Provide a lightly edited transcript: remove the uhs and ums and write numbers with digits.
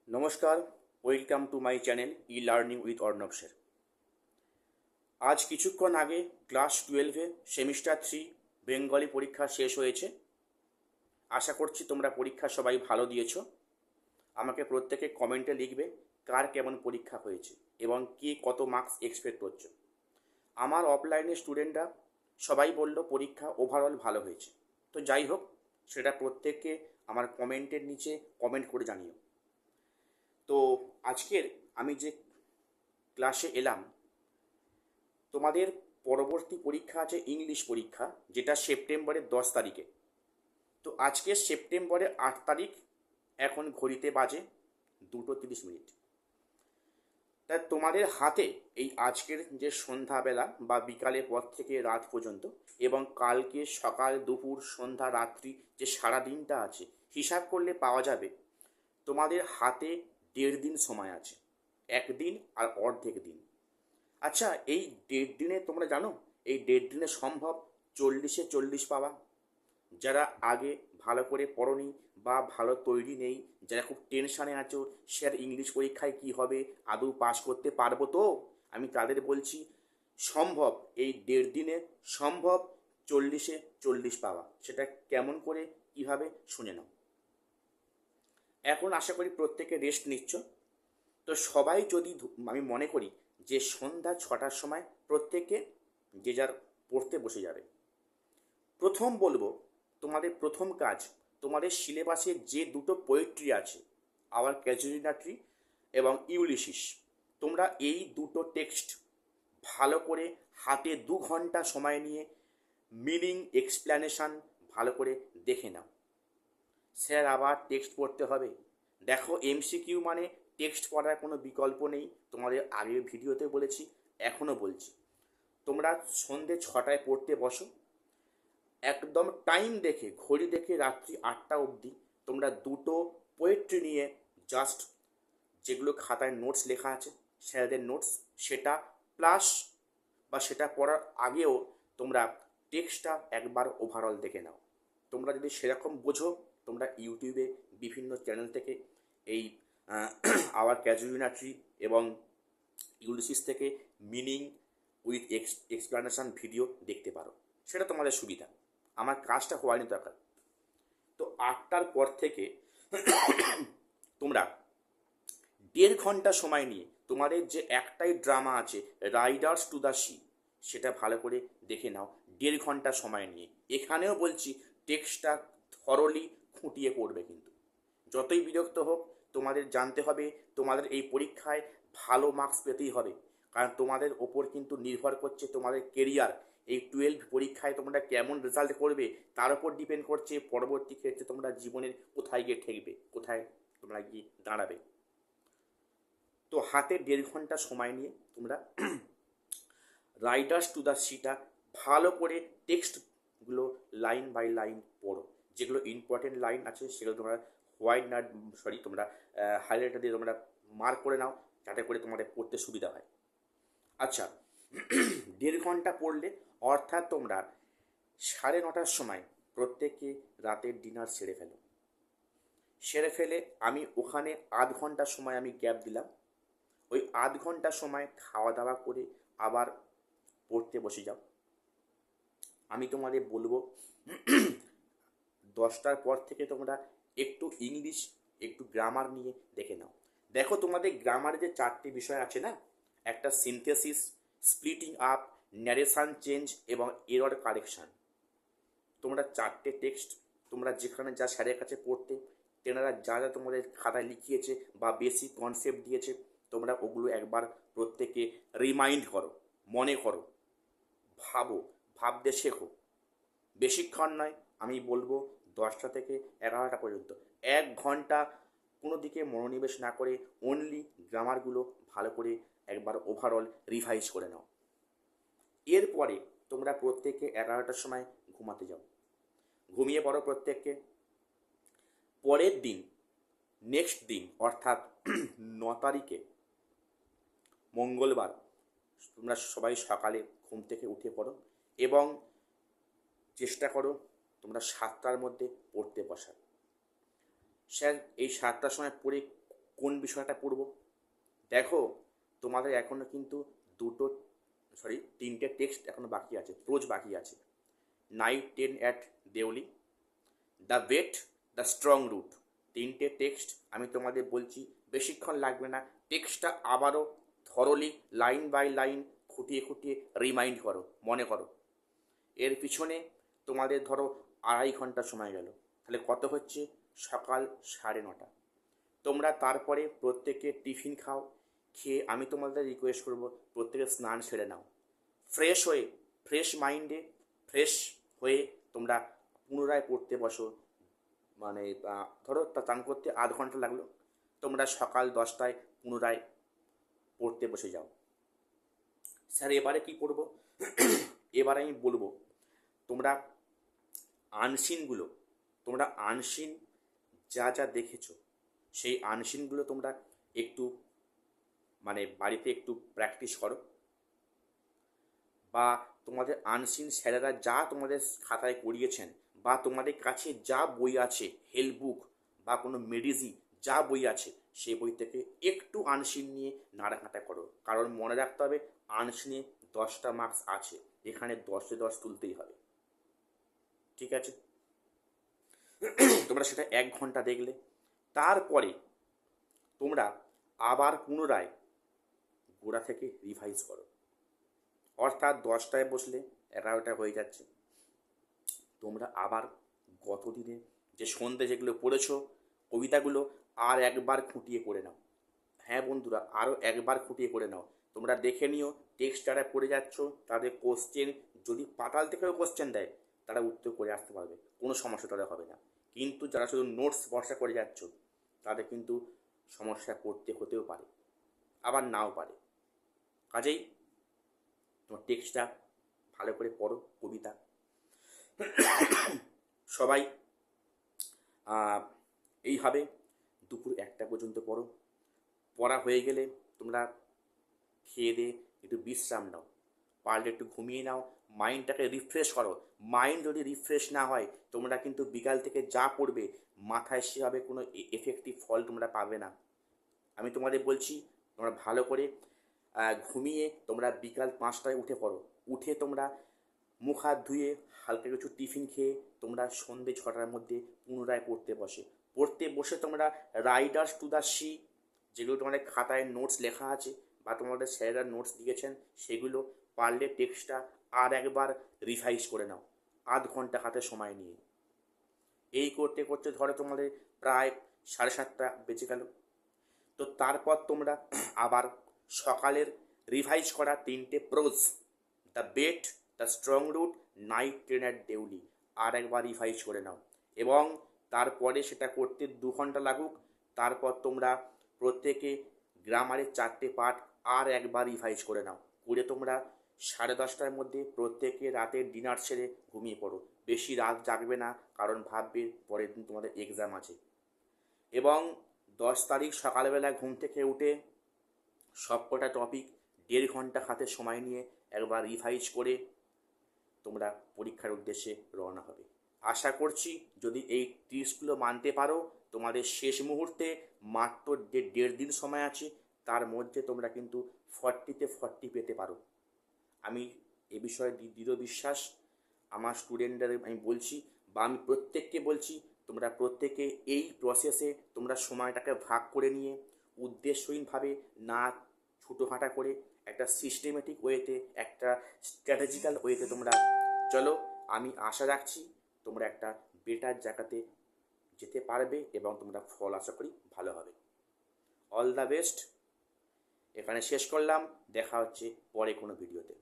নমস্কার, welcome to my channel e learning with Arnab sir. আজ কিছুক্ষণ আগে ক্লাস 12-এ সেমিস্টার 3 বেঙ্গলি পরীক্ষা শেষ হয়েছে। আশা করছি তোমরা পরীক্ষা সবাই ভালো দিয়েছো। আমাকে প্রত্যেকে কমেন্টে লিখবে কার কেমন পরীক্ষা হয়েছে এবং কে কত মার্কস এক্সপেক্ট করছো। আমার অফলাইনের স্টুডেন্টরা সবাই বলল পরীক্ষা ওভারঅল ভালো হয়েছে। তো যাই হোক, সেটা প্রত্যেককে আমার কমেন্টের নিচে কমেন্ট করে জানিও। তো আজকের আমি যে ক্লাসে এলাম, তোমাদের পরবর্তী পরীক্ষা আছে ইংলিশ পরীক্ষা, যেটা সেপ্টেম্বরের 10 তারিখে। তো আজকে সেপ্টেম্বরের 8 তারিখ, এখন ঘড়িতে বাজে 2:30। তাই তোমাদের হাতে এই আজকের যে সন্ধ্যাবেলা বা বিকালের পর থেকে রাত পর্যন্ত এবং কালকে সকাল দুপুর সন্ধ্যা রাত্রি যে সারা দিনটা আছে, হিসাব করলে পাওয়া যাবে তোমাদের হাতে 1.5 দিন সময় আছে। একদিন আর অর্ধেক দিন। আচ্ছা, এই 1.5 দিনে তোমরা জানো এই 1.5 দিনে সম্ভব 40-এ 40 পাওয়া? যারা আগে ভালো করে পড়োনি বা ভালো তৈরি নেই, যারা খুব টেনশানে আছো স্যার ইংলিশ পরীক্ষায় কি হবে, আদৌ পাস করতে পারবো তো, আমি তাদের বলছি সম্ভব এই 1.5 দিনে সম্ভব 40-এ 40 পাওয়া। সেটা কেমন করে কিভাবে শুনে নাও। এখন আশা করি প্রত্যেকে রেস্ট নিচ্ছ। তো সবাই যদি আমি মনে করি যে সন্ধ্যা 6টার সময় প্রত্যেকে যে যার পড়তে বসে যাবে। প্রথম বলবো, তোমাদের প্রথম কাজ, তোমাদের সিলেবাসে যে দুটো পোয়েট্রি আছে, আওয়ার ক্যাজুয়ালিটি এবং ইউলিসিস, তোমরা এই দুটো টেক্সট ভালো করে হাতে 2 ঘন্টা সময় নিয়ে মিনিং এক্সপ্লেনেশন ভালো করে দেখে নাও। স্যার আবার টেক্সট পড়তে হবে? দেখো, এমসিকিউ মানে টেক্সট পড়ার কোনো বিকল্প নেই। তোমাদের আগের ভিডিওতে বলেছি, এখনও বলছি, তোমরা সন্ধে 6টায় পড়তে বসো। একদম টাইম দেখে, ঘড়ি দেখে রাত্রি 8টা অবধি তোমরা দুটো পোয়েট্রি নিয়ে জাস্ট যেগুলো খাতায় নোটস লেখা আছে, স্যারদের নোটস, সেটা প্লাস বা সেটা পড়ার আগেও তোমরা টেক্সটটা একবার ওভারঅল দেখে নাও। তোমরা যদি সেরকম বোঝো, তোমরা ইউটিউবে বিভিন্ন চ্যানেল থেকে এই আওয়ার ক্যাজুয়ালিটি এবং ইউলিসিস থেকে মিনিং উইথ এক্সপ্লানেশন ভিডিও দেখতে পারো। সেটা তোমাদের সুবিধা, আমার কাজটা হওয়ারই দরকার। তো 8টার পর থেকে তোমরা 1.5 ঘন্টা সময় নিয়ে তোমাদের যে একটাই ড্রামা আছে রাইডার্স টু দ্য সি, সেটা ভালো করে দেখে নাও 1.5 ঘন্টা সময় নিয়ে। এখানেও বলছি টেক্সটটা থরলি খুঁটিয়ে পড়বে, কিন্তু যতই বিরক্ত হোক তোমাদের জানতে হবে তোমাদের এই পরীক্ষায় ভালো মার্কস পেতেই হবে। কারণ তোমাদের ওপর কিন্তু নির্ভর করছে তোমাদের কেরিয়ার। এই 12 পরীক্ষায় তোমরা কেমন রেজাল্ট করবে তার উপর ডিপেন্ড করছে পরবর্তী ক্ষেত্রে তোমরা জীবনের কোথায় গিয়ে ঠেকবে, কোথায় তোমরা গিয়ে দাঁড়াবে। তো হাতে 1.5 ঘন্টা সময় নিয়ে তোমরা রাইডার্স টু দ্য সিটা ভালো করে টেক্সটগুলো লাইন বাই লাইন পড়ো। যেগুলো ইম্পর্টেন্ট লাইন আছে সেগুলো তোমরা তোমরা হাইলাইটার দিয়ে তোমরা মার্ক করে নাও, যাতে করে তোমাদের পড়তে সুবিধা হয়। আচ্ছা, 1.5 ঘন্টা পড়লে অর্থাৎ তোমরা 9:30টার সময় প্রত্যেকে রাতের ডিনার সেরে ফেলে আমি ওখানে 0.5 ঘন্টা সময় আমি গ্যাপ দিলাম। ওই 0.5 ঘন্টা সময় খাওয়া দাওয়া করে আবার পড়তে বসে যাও। আমি তোমাদের বলবো 10টার পর থেকে তোমরা একটু ইংলিশ, একটু গ্রামার নিয়ে দেখে নাও। দেখো, তোমাদের গ্রামারে যে 4টি বিষয় আছে না, একটা synthesis, splitting up, narration change এবং এরর কারেকশান। তোমরা 4টে টেক্সট তোমরা যেখানে যা স্যারের কাছে পড়তে, তেনারা যা যা তোমাদের খাতায় লিখিয়েছে বা বেসিক কনসেপ্ট দিয়েছে, তোমরা ওগুলো একবার প্রত্যেকে রিমাইন্ড করো, মনে করো, ভাবতে শেখো। বেশিক্ষণ নয়, আমি বলবো 10টা থেকে 11টা পর্যন্ত 1 ঘন্টা কোনো দিকে মনোনিবেশ না করে অনলি গ্রামারগুলো ভালো করে একবার ওভারঅল রিভাইজ করে নাও। এরপরে তোমরা প্রত্যেকে 11টার সময় ঘুমাতে যাও, ঘুমিয়ে পড়ো প্রত্যেককে। পরের দিন, নেক্সট দিন অর্থাৎ 9 তারিখে মঙ্গলবার, তোমরা সবাই সকালে ঘুম থেকে উঠে পড়ো এবং চেষ্টা করো তোমরা 7টার মধ্যে পড়তে বসার। স্যার এই 7টার সময় পড়ে কোন বিষয়টা পড়ব? দেখো, তোমাদের এখনও কিন্তু তিনটে টেক্সট এখনও বাকি আছে, প্রোজ বাকি আছে। Night 10 at Deuli, the bet, the strong root, তিনটে টেক্সট আমি তোমাদের বলছি, বেশিক্ষণ লাগবে না। টেক্সটটা আবারও থরলি লাইন বাই লাইন খুঁটিয়ে খুঁটিয়ে রিমাইন্ড করো, মনে করো। এর পিছনে তোমাদের ধরো 2.5 ঘন্টা সময় গেল, তাহলে কত হচ্ছে? সকাল 9:30। তোমরা তারপরে প্রত্যেকে টিফিন খাও, খেয়ে আমি তোমাদের রিকোয়েস্ট করব প্রত্যেকে স্নান সেরে নাও। ফ্রেশ হয়ে, ফ্রেশ মাইন্ডে, ফ্রেশ হয়ে তোমরা পুনরায় পড়তে বসো। মানে ধরো চান করতে 0.5 ঘন্টা লাগলো, তোমরা সকাল 10টায় পুনরায় পড়তে বসে যাও। স্যার এবারে কি করব? এবারে আমি বলবো তোমরা আনসিন যা যা দেখেছো, সেই আনসিনগুলো তোমরা একটু বাড়িতে একটু প্র্যাকটিস করো, বা তোমাদের আনসিন স্যারেরা যা তোমাদের খাতায় করিয়েছেন, বা তোমাদের কাছে যা বই আছে, হেল্প বুক বা কোনো মেডিজি যা বই আছে, সেই বই থেকে একটু আনসিন নিয়ে নাড়াঘাটা করো। কারণ মনে রাখতে হবে, আনসিনে 10টা মার্কস আছে, এখানে 10এ 10 তুলতেই হবে। ঠিক আছে? তোমরা সেটা 1 ঘন্টা দেখলে, তারপরে তোমরা আবার পুনরায় গোড়া থেকে রিভাইজ করো। অর্থাৎ 10টায় বসলে 11টা হয়ে যাচ্ছে। তোমরা আবার গত দিনে যে সন্ধ্যে যেগুলো পড়েছো কবিতাগুলো আর একবার খুঁটিয়ে পড়ে নাও। হ্যাঁ বন্ধুরা, আরও একবার খুঁটিয়ে পড়ে নাও। তোমরা দেখে নিও, টেক্সট যারা পড়ে যাচ্ছ তাদের কোশ্চেন যদি পাতাল থেকেও কোশ্চেন দেয়, তারা উত্তর করে আসতে পারবে, কোনো সমস্যা তাদের হবে না। কিন্তু যারা শুধু নোটস ভরসা করে যাচ্ছ, তাদের কিন্তু সমস্যা পড়তে হতেও পারে, আবার নাও পারে। কাজেই তোমার টেক্সটটা ভালো করে পড়ো। কবিতা সবাই এইভাবে দুপুর 1টা পর্যন্ত পড়ো। পড়া হয়ে গেলে তোমরা খেয়ে দিয়ে একটু বিশ্রাম নাও, পারলে একটু ঘুমিয়ে নাও, মাইন্ডটাকে রিফ্রেশ করো। মাইন্ড যদি রিফ্রেশ না হয়, তোমরা কিন্তু বিকাল থেকে যা পড়বে মাথায় সেভাবে কোনো এফেক্টিভ ফল তোমরা পাবে না। আমি তোমাদের বলছি, তোমরা ভালো করে ঘুমিয়ে তোমরা বিকাল 5টায় উঠে পড়ো। উঠে তোমরা মুখ হাত ধুয়ে হালকা কিছু টিফিন খেয়ে তোমরা সন্ধ্যে 6টার মধ্যে পুনরায় পড়তে বসে তোমরা রাইডার্স টু দ্য সি, যেগুলো তোমাদের খাতায় নোটস লেখা আছে বা তোমাদের স্যারেরা নোটস দিয়েছেন, সেগুলো পারলে টেক্সটটা আর একবার রিভাইজ করে নাও 0.5 ঘন্টা হাতে সময় নিয়ে। এই করতে করতে ধরো তোমাদের প্রায় 7:30 বেজে গেল। তো তারপর তোমরা আবার সকালের রিভাইজ করা 3টে prose, the bet, the strong root, night 10 at Deoli, আর একবার রিভাইজ করে নাও। এবং তারপরে সেটা করতে 2 ঘন্টা লাগুক, তারপর তোমরা প্রত্যেকে গ্রামারের 4টে পার্ট আর একবার রিভাইজ করে নাও। করে তোমরা 10:30টার মধ্যে প্রত্যেকে রাতের ডিনার সেরে ঘুমিয়ে পড়ো। বেশি রাত জাগবে না, কারণ ভাববে পরের দিন তোমাদের এক্সাম আছে। এবং 10 তারিখ সকালবেলা ঘুম থেকে উঠে সবকটা টপিক 1.5 ঘন্টা হাতে সময় নিয়ে একবার রিভাইজ করে তোমরা পরীক্ষার উদ্দেশ্যে রওনা হবে। আশা করছি যদি এই টিপসগুলো মানতে পারো, তোমাদের শেষ মুহূর্তে মাত্র 1.5 দিন সময় আছে, তার মধ্যে তোমরা কিন্তু 40তে 40 পেতে পারো। আমি এ বিষয়ে দৃঢ় বিশ্বাস। আমার স্টুডেন্টদের আমি বলছি, বা আমি প্রত্যেককে বলছি, তোমরা প্রত্যেকে এই প্রসেসে তোমরা সময়টাকে ভাগ করে নিয়ে উদ্দেশ্যহীনভাবে না ছুটোহাঁটা করে একটা সিস্টেমেটিক ওয়েতে, একটা স্ট্র্যাটেজিক্যাল ওয়েতে তোমরা চলো। আমি আশা রাখছি তোমরা একটা বেটার জায়গাতে যেতে পারবে এবং তোমরা ফল আশা করি ভালো হবে। All the best. এখানে শেষ করলাম, দেখা হচ্ছে পরে কোনো ভিডিওতে।